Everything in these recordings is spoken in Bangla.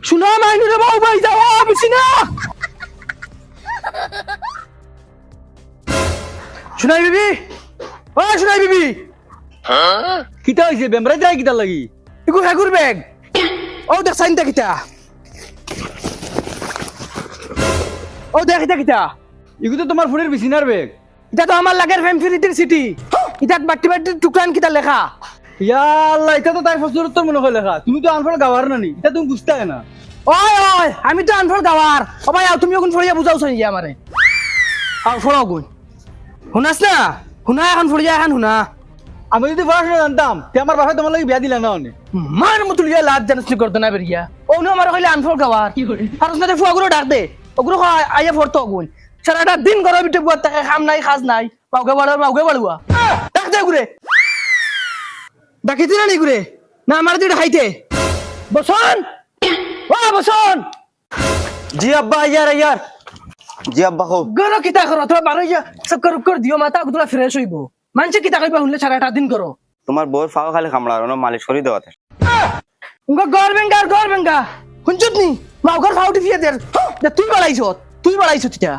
শুনা মাইনু রে বাউ ভাই যাও বেশি না শুনাই বিবি ও শুনাই বিবি কিতা হইছে বেমরা যায় কিতা লাগি ইগু হেগুর ব্যাগ ও দেখ সাইনটা কিতা ও দেখ এটা কিতা ইগু তো তোমার ফোনের বিছিনার বেগ এটা তো আমার লাগের ফেম ফ্রিটির সিটি ইটাত বাটি বাটি টুকরান কিতা লেখা ইয়া আল্লাহ এটা তো তাই ফসল উত্তর মনে হয় লেখা তুমি তো আনফল গাওয়ার নানি এটা তুমি বুঝতে না ওই ওই আমি তো আনফল গাওয়ার ও ভাই আও তুমি এখন ফড়িয়া বুঝাও চাই আমারে আও ফড়াও গুন শুনাস না শুনা এখন ফড়িয়া এখন শুনা আমি যদি পড়াশোনা জানতাম তে আমার বাসায় তোমার লাগি বিয়া দিলা না অনে মার মতুলিয়া লাজ জানাসনি করতে না বেরিয়া ও নো আমার কইলে আনফল গাওয়ার আর না ফুয়াগুলো ডাক দে ওগুলো আইয়া ফড়তো গুন সারাটা দিন ঘরের ভিতরে বুয়া থাকে কাম নাই কাজ নাই মাউকে বাড়ুয়া ডাক দে গুরে ডাকিতে না নি গুরে না আমার দিকে খাইতে বসন ও বসন জি আব্বা ইয়ার জি আব্বা কো গরো কিতা করো তোরা বারো যা চক্কর উক্কর দিও মাথা গুলা ফ্রেশ হইব মানছে কিতা কইবা শুনলে সারাটা দিন করো তোমার বউর ফাও খালি খামড়ার না মালিশ করে দেওয়াতে উঙ্গা গর বেঙ্গা হুনচুত নি মাউগর ফাউটি ফিয়ে দে তুই বাড়াইছ তিতা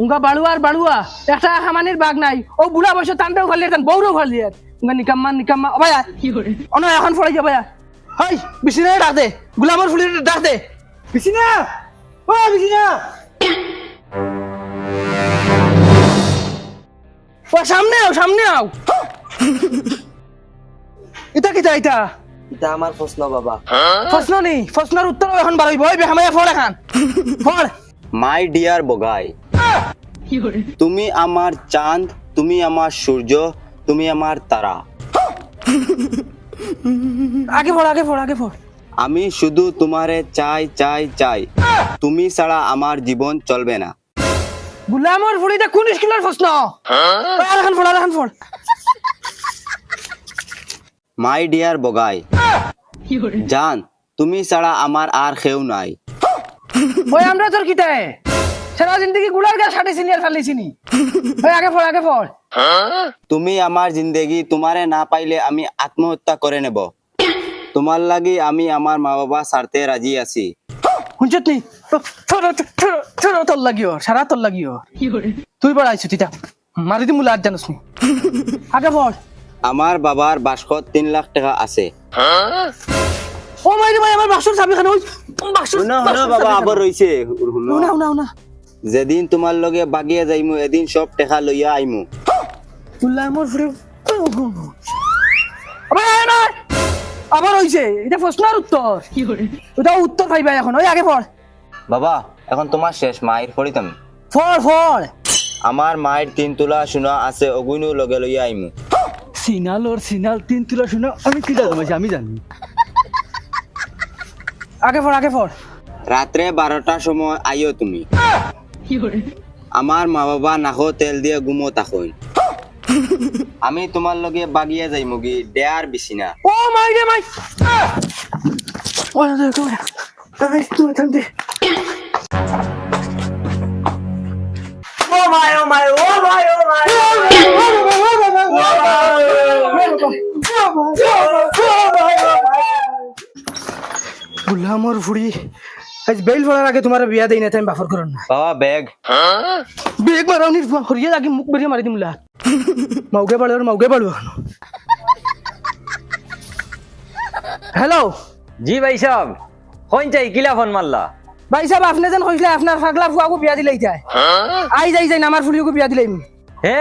উঙ্গা বাড়ুয়া একটা খামানির বাগ নাই ও বুড়া বয়স টানটাও খালি টান বউরও খালি উঙ্গা নিকাম্মা ভাইয়া কি করে অন এখন ফড়াই যা ভাইয়া হাই বিছিনা ডাক দে গুলামর ফুলি ডাক দে বিছিনা ও বিছিনা ও সামনে আও এটা কিতা এটা এটা আমার প্রশ্ন বাবা প্রশ্নের উত্তর এখন বাড়াইব ওই বেহামাইয়া ফড় এখন ফড় মাই ডিয়ার বগাই তুমি আমার চাঁদ তুমি আমার সূর্য তুমি আমার তারা আগে ফড় আমি শুধু তোমারে চাই তুমি ছাড়া আমার জীবন চলবে না গুলামর ফুড়িটা কোন স্কুলের প্রশ্ন এখন ফড় মাই ডিয়ার বগাই জান তুমি ছাড়া আমার আর কেউ নাই ওই আমরা তোর কিতায় সারা জিন্দগি গুলার গা সাড়ে সিনিয়র ফালিছিনি ওই আগে ফড় তুমি আমার জিন্দেগি তোমারে না পাইলে আমি আত্মহত্যা করে নেব তোমার লাগি আমি আমার মা বাবা ছাড়তে রাজি আছি হুঁচত নি তোর লাগিও সারা তোর লাগিও তুই বাড়াইছ তিতা মারি দি মুলা জানোস নি আগে ফড় আমার বাবার বাস্কত 3 লাখ টাকা আছে ও মাইরে ভাই আমার বাক্সর চাবি খানো শুনো বাবা আবার রইছে না যেদিন তোমার লগে বাগিয়া যাইমু এদিন সব টাকা লইয়া আইমু গুলামর ফুড়ি আবার হইছে এটা প্রশ্নের উত্তর ওটা উত্তর পাইবা এখন ওই আগে পড় বাবা এখন তোমার শেষ মায়ের ফড়িতাম ফড় আমার মায়ের 3 তোলা সোনা আছে অগুইনু লগে লইয়া আইমু সিনাল 3 তুলা শুনো আমি কি জানি আমি জানি আগে পড় রাত্রে 12টার সময় আইও তুমি আমার মা বাবা নাকো তেল দিয়ে ঘুমো তাকইন আমি তোমার লগে বাগিয়া যাইমু গি দেয়ার বিছিনা ও মাই ও না দেখো আমি তুই থামতে ও মাই গুলামর ফুড়ি আজ বেল ফড়ার আগে তোমার বিয়া দেই না টাইম বাফর করন না বাবা ব্যাগ মারাও নি হরিয়া আগে মুখ বেরিয়ে মারি দিমলা মাউকে বাড়ো হ্যালো জি ভাই সাহেব কোন চাই কিলা ফোন মারলা ভাই সাহেব আপনি যেন কইলে আপনার ফাগলা ফুয়াকে বিয়া দিলাই যায় আই যাই আমার ফুলিকে বিয়া দিলাই হে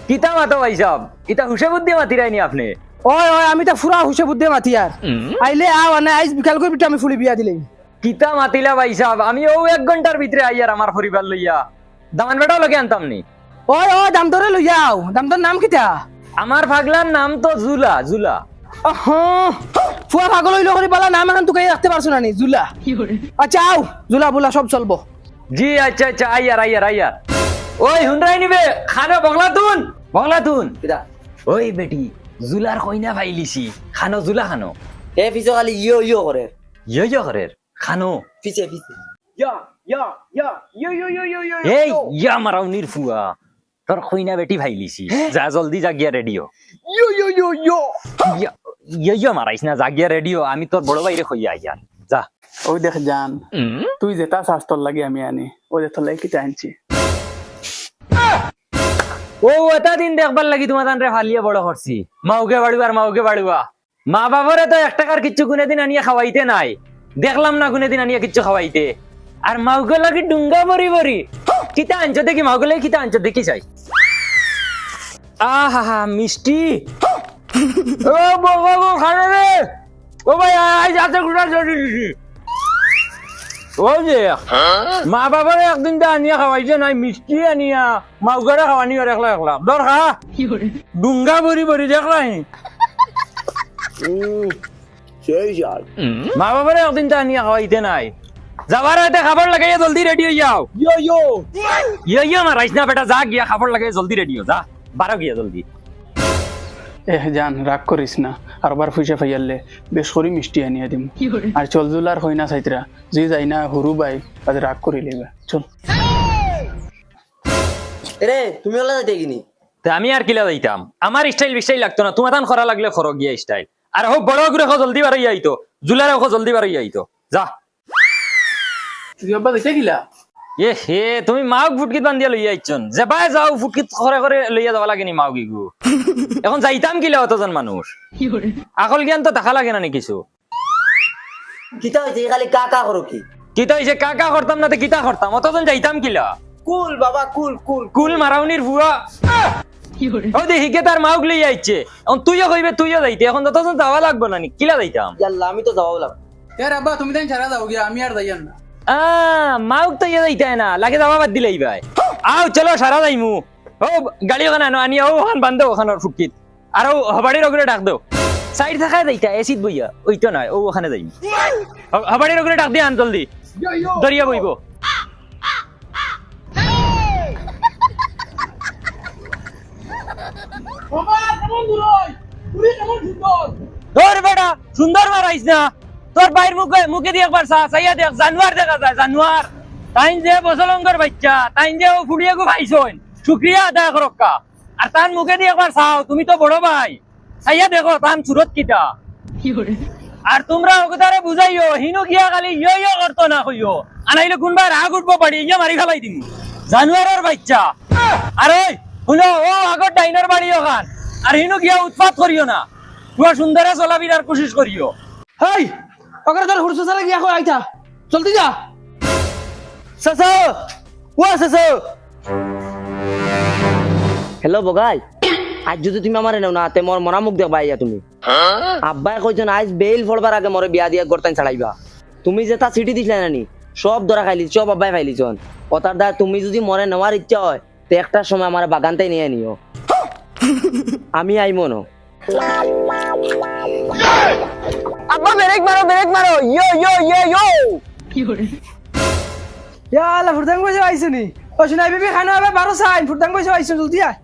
কিতা মাতো ভাই সাহেব ইতা হুসে বুদ্ধি মাতি রাইনি আপনি ওই আমি তো ফুরা হুসে বুদ্ধি মাতি আর আইলে আও না আইজ বিকাল করে বিটা আমি ফুলি বিয়া দিলাই কিতা মাতিলা ভাই সাহেব আমি ও 1 ঘন্টার ভিতরে আইয়ার আমার পরিবার লইয়া দামান বেটাও লগে আনতাম নি ওই দাম ধরে লইয়াও দাম তোর নাম কিতা আমার পাগলার নাম তো জুলা ফুয়া পাগল হইলো করে বলা নাম এখন তোকে রাখতে পারছো না নি জুলা আচ্ছা আও জুলা বুলা সব চলবো জি আচ্ছা আইয়ার ওই হুনরাই নিবে খানো বগলাতুন ওই বেটি জুলার কইনা ভাইলিছি খানো জুলা খানো এ পিছে খালি ইয়ো করে ইয়ো করের খানো পিছে এই ইয়া মারাও নিরফুয়া তোর কইনা বেটি ভাইলিছি যা জলদি জাগিয়া রেডিও ইয়ো মারাইস না জাগিয়া রেডিও আমি তোর বড় ভাইরে কইয়া আইয়ার যা ওই দেখ জান তুই যেটা শাস্তর লাগে আমি আনি ওই যে তোর লাগে কিটা আনছি ও এটা দিন দেখবার লাগি তোমার রে ফালিয়ে বড় করছি মাউকে বাড়িবা মা বাবারে তো 1 টাকার কিচ্ছু কোনদিন আনিয়ে খাওয়াইতে নাই দেখলাম না কোনদিন আনিয়ে কিচ্ছু খাওয়াইতে আর মাউকে লাগি ডুঙ্গা বড়ি কিতা আনছো দেখি মাউকে লাগি কিতা আনছো দেখি চাই আহা মিষ্টি ও বাবা খানা রে ও ভাই আই যাতে গুড়া জড়ি দিছি ও যে মা বাবারে একদিন তো আনিয়া খাওয়াইছে নাই মিষ্টি আনিয়া মাউগারে খাওয়ানি আর একলা দর খা ডুঙ্গা বড়ি দেখলাই সেই যার মা বাবারে একদিন তো আনিয়া খাওয়াইতে নাই যাবার আগে খাবার লাগাইয়া জলদি রেডি হয়ে যাও ইয়ো মারাইস না বেটা যা গিয়া খাবার লাগাইয়া জলদি রেডি হো যা বারো গিয়া জলদি জান রাগ করিস না আর বার পয়সা ফাইয়ালে বেশ করে মিষ্টি আনিয়া দিম আর চল জুলার হই না চাইতরা যে যাই না হরু বাই আজ রাগ করি লেবে চল রে তুমি ওলা যাইতে কিনি তা আমি আর কিলা যাইতাম আমার স্টাইল লাগতো না তোমার করা লাগলে খরক গিয়া স্টাইল আর হোক বড় করে জলদি বাড়াই আইতো জুলারে জলদি বাড়াই আইতো যা তুই আব্বা যাইতে গিলা এ হে তুমি মাওক ফুটকিত বান্ধিয়া লইয়া আইছন যেবাই যাও ফুটকিত করে লইয়া যাওয়া লাগেনি মাও গিগু এখন যাইতাম কিলা অতজন মানুষ আকল জ্ঞান তো দেখা লাগে না নি কিছু কিতা হইছে খালি কাকা করো কি কিতা হইছে কাকা করতাম না তো কিতা করতাম অতজন যাইতাম কিলা কুল বাবা কুল কুল কুল মারাউনির ভুয়া ও দেখিকে তার মাওক লইয়া আইছে এখন তুইও কইবে তুইও যাইতে এখন ততজন যাওয়া লাগবে না নি কিলা যাইতাম ইয়াল্লা আমি তো যাওয়া লাগবে এর আব্বা তুমি তাই ছাড়া যাও গিয়া আমি আর যাইয়ান না মাউক তো ইয়ে যাইতে না লাগে যাওয়া বাদ দিলেই ভাই আও চলো সারা যাইমু ও গাড়ি ওখানে আনো আনিয়া ওখান বান্ধ ওখানের ফুটকিত আর ও হবাড়ির ওগুলো ডাক দাও সাইড থাকা যাইতা এসিড বইয়া ওই তো নয় ও ওখানে যাইমু হবাড়ির ওগুলো ডাক দিয়ে আন জলদি দরিয়া বইব তোর বেটা সুন্দর মারাইস না তোর বাইর মুখে দিয়ে একবার চাইয়া দেখ জানুয়ার দেখা যায় জানুয়ার তাইন যে বসলঙ্গর বাচ্চা তাইন যে ও ফুড়িয়ে গো ভাইছন শুক্রিয়া আদায় করক্কা আর তার মুখে দিয়ে একবার চাও তুমি তো বড় ভাই চাইয়া দেখো তান সুরত কিটা আর তোমরা ওকে বুঝাইও হিনু গিয়া খালি ইয়ো করতো না কইও আনাইলে কোনবার রাগ উঠবো পারি ইয়া মারি ফেলাই দিমু জানুয়ারের বাচ্চা আর ওই শুনো ও আগর ডাইনার বাড়ি ওখান আর হিনু গিয়া উৎপাত করিও না তোমার সুন্দরে চলাবিরার কোশিশ করিও হেই ওকে তোর হুড়সো সারা গিয়া কই আইতা জলদি যা সাসা ও সাসা হ্যালো বগাই আজ যদি তুমি আমারে নাও না তে মোর মরা মুখ দেখবা আইয়া তুমি আব্বাই কইছেন আজ বেল ফলবার আগে মোরে বিয়া দিয়া গরতান ছাড়াইবা তুমি যেটা সিটি দিছলা নানি সব ধরা খাইলি সব আব্বাই খাইলিছন ওটার দা তুমি যদি মরে নেওয়ার ইচ্ছা হয় তে একটা সময় আমার বাগানটাই নিয়ে নিও আমি আইমো না আব্বা ব্রেক মারো ইয়ো ইয়ো ইয়ো ইয়ো ইয়ালা ফুরদাং কইছে আইছো নি ও শুনাই বিবি খানা হবে 12 সাইন ফুরদাং কইছে আইছো জলদি আয়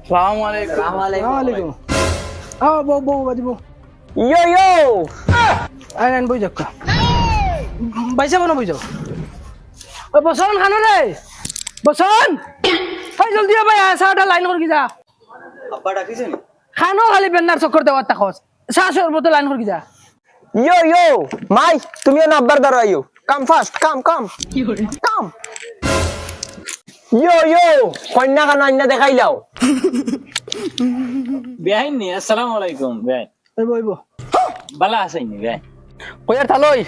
আসসালামু আলাইকুম আসসালামু আলাইকুম বউ বাজিব ইয়ো ইয়ো আইন বই যাক বাইসা বনা বই যাও ও বসন খানো রে বসন হাই জলদি আয় ভাই সাটা লাইন করে কি যা আব্বা ডাকিছেন খানো খালি বেন্নার চক্কর দেওয়ার তাকস শাশুর মতো লাইন করে কি যা ইয়ো ইয়ো মাই তুমিও না আব্বার দ্বারা আইও কাম ফাস্ট কাম কাম ইয়ো ইয়ো কন্যা কানা আইনা দেখাইলাও বেআইন নি আসসালামু আলাইকুম বেআইন বইব বালা আছেন বেআইন কইয়ার থালই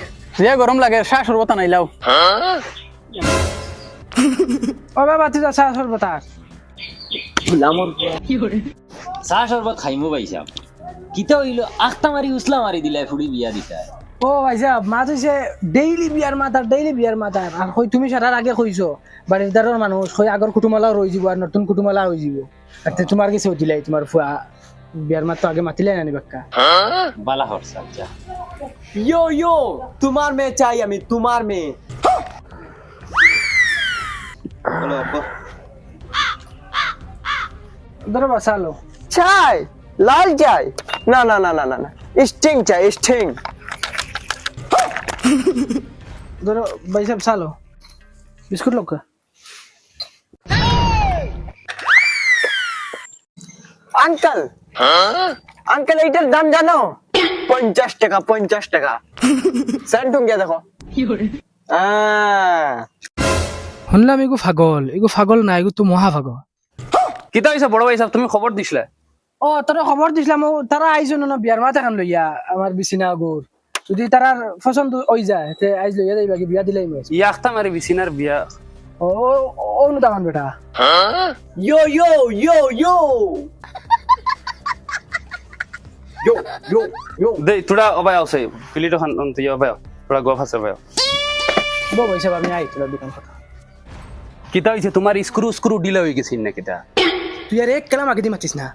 যে গরম লাগে শাশুর কথা নাইলাও ও বাবা তুই যা শাশুর কথা চাহ শরবত খাইমু পাইছাম কিতা হইলো আখতা মারি উসলা মারি দিলাই ফুড়ি বিয়া দিতা ও ভাইসা মাছ হইছে ডেইলি বিয়ার মাতার আর কই তুমি সারার আগে কইছো বাড়ির দারের মানুষ কই আগর কুটুমালাও রই যাব আর নতুন কুটুমালা হই যাব আর তে তোমার কিছু দিলাই তোমার ফুয়া বিয়ার মাত তো আগে মাতিলে না নি বাক্কা বালা হরসা যা ইয়ো ইয়ো তোমার মেয়ে চাই আমি তোমার মেয়ে বলো আব্বা ধরো বাসালো চাই লাল চাই না না না না না না স্টিং চাই স্টিং ধরো ভাইসা সালো বিস্কুট লোক আঙ্কেল আঙ্কেল এইটার দাম জানো 50 টাকা 50 টাকা সেন্ট ঢুকিয়ে দেখো শুনলাম এগু ফাগল না এগু তো মহা ফাগল। কিতা হইছে বড় ভাই সাহেব তুমি খবর দিছিলে? ও তারা খবর দিছিলাম তারা আইছো না বিয়ার মাথা খান লইয়া আমার বিছিনা গুড় যদি তারার পছন্দ হই যায় তে আইজ লইয়া যাইবা কি বিয়া দিলাই মই ইয়াখতা মারি বিছিনার বিয়া। ও ও নু দামান বেটা yo yo yo yo yo yo yo দে তোরা অবাই আছে প্লেট খান তুই অবাই তোরা গফ আছে অবাই। বো পয়সা আমি আই তোর দোকান কথা কিতা হইছে তোমার স্ক্রু স্ক্রু ডিলে হয়ে গেছিন না কিতা? তুই আর এক কালাম আগে দি মাতিস না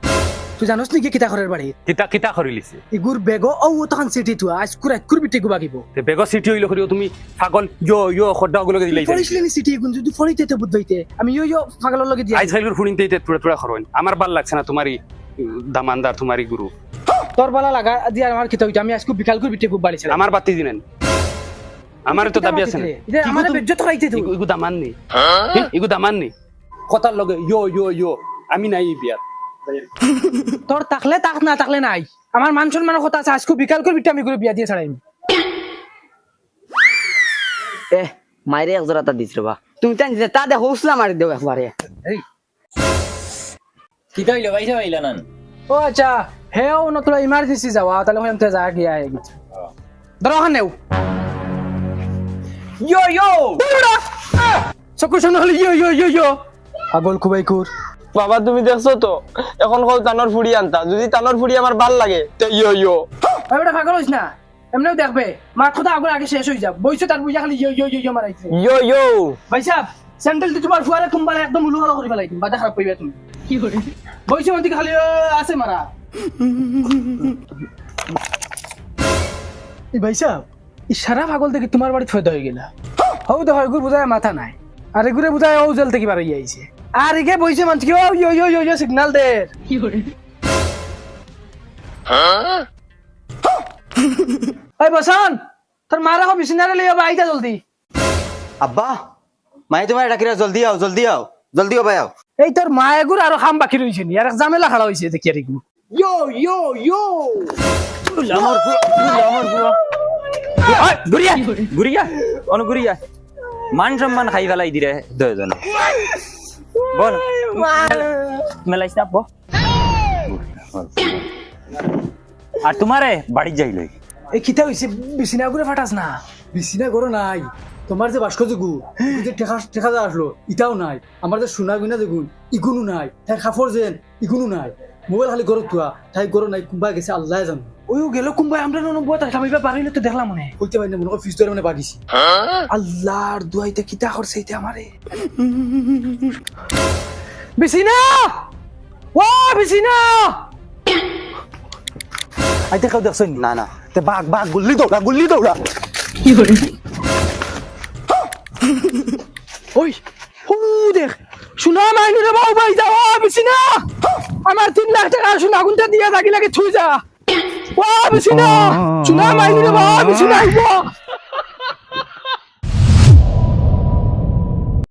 তুই জানোস নি কি কিতা ঘরের বাড়ি কিতা কিতা করিলিছে? ইগুর বেগো ও তখন সিটি তুই আজ কুর বিটে গু বাগিব তে বেগ সিটি হইলো করিও তুমি পাগল ইয়ো ইয়ো খড্ডা গুলো দিলাইছে। পড়িসলি নি সিটি গুন যদি ফড়িতে তে বুঝবাইতে আমি ইয়ো পাগলের লগে দিয়া আইজ খাইলুর ফুনিতে তোরা তোরা খরইন আমার ভাল লাগছে না তোমারই দামানদার তোমারই গুরু। তোর বালা লাগা দিয়া আমার কিতা হইতা আমি আজকে বিকাল করে বিটে গু বাড়ি ছিলাম আমার বাতি দিনেন আমার তো দাবি আছে না এটা আমার বেজ্জত রাইতে তুই ইগু দামান নি ইগু দামান নি কথার লগে ইয়ো ইয়ো ইয়ো আমি নাই বিয়াত তোর তাকলে তাক না তাকলে নাই আমার মান সম্মানের কথা আছে আজকে বিকাল করে বিটে আমি করে বিয়া দিয়ে ছাড়াইম এ মাইরে এক জোড়া তা দিছ রে বা তুমি তাই তা দে হৌসলা মারি দেও একবারে কিতা হইলো ভাই সাহেব আইলা নান ও আচ্ছা হেও ন তোরা ইমার্জেন্সি যাওয়া তাহলে হইম তে যা গিয়া আই গেছে দরখান নেও yo yo চকুর সামনে হলে ইয়ো ইয়ো ইয়ো ইয়ো পাগল কুবাই কুর বাবা তুমি দেখছো তো এখন কল তানোর ফুড়ি আনতা যদি তানোর ফুড়ি আমার ভাল লাগে তো ইয়ো ইয়ো ভাই বেটা পাগল হইছ না এমনিও দেখবে মার কথা আগে শেষ হয়ে যাব বইছো তার বুঝা খালি ইয়ো ইয়ো ইয়ো মারাইছে ইয়ো ইয়ো ভাই সাহেব স্যান্ডেল দি তোমার ফুয়ারে কুম্বালে একদম উলু হলা করে ফেলাই দিম বাদা খারাপ কইবা তুমি কি করে বইছো মন্তি খালি আছে মারা এই ভাই সাহেব ইশারা পাগল দেখি তোমার বাড়ি ফয়দা হয়ে গেলা হও দেখো এগুর বুঝায় মাথা নাই আর এগুরে বুঝায় ও জেল থেকে বার হয়ে আইছে আর এগে বইছে মানছি ও ইয়ো ইয়ো ইয়ো ইয়ো সিগন্যাল দে কি করে এই বসান তোর মারা হো বিছনারে লইয়া আইতা জলদি আব্বা মাই তোমার ডাকিরা জলদি আও জলদি ভাই আও এই তোর মা এগুর আর খাম বাকি রইছে নি আর এক ঝামেলা খাড়া হইছে দেখি আর এগুর ইয়ো ইয়ো ইয়ো আমার ওই গুরিয়া গুরিয়া অন গুরিয়া মান সম্মান খাই ফেলাই দিরে দুজন বল মেলাইছ না বল আর তোমারে বাড়ি যাইল এই কিতা হইছে বিছনা গুরে ফাটাস না বিছনা করো নাই তোমার যে ভাস্কর্য গু যে টেকা যা আসলো ইটাও নাই আমার যে সোনা গুনা যে গুণ ইগুনো নাই তাই খাফর যেন ইগুনো নাই মোবাইল খালি গরত তুয়া তাই গরো নাই কুম্বা গেছে আল্লাহ জানো ওইও গেল কুম্বাই আমরা নম্বর তাকলাম এবার পারিলে তো দেখলাম মনে কইতে পারি না মনে ফিস ধরে মানে বাগিছি আল্লাহর দুয়াইতে কিতা করছে এটা আমারে বিছনা ও বিছনা আইতে কেউ দেখছেন না না তে বাঘ গুল্লি দৌড়া কি করে ওই ও দেখ শোনা মাইনু রে বাউ ভাই যাও বিছনা আমার 3 লাখ টাকা শোনা গুনটা দিয়া লাগি লাগে থুই যা ও বিছনা শোনা মাইনু রে বাউ বিছনা আইবো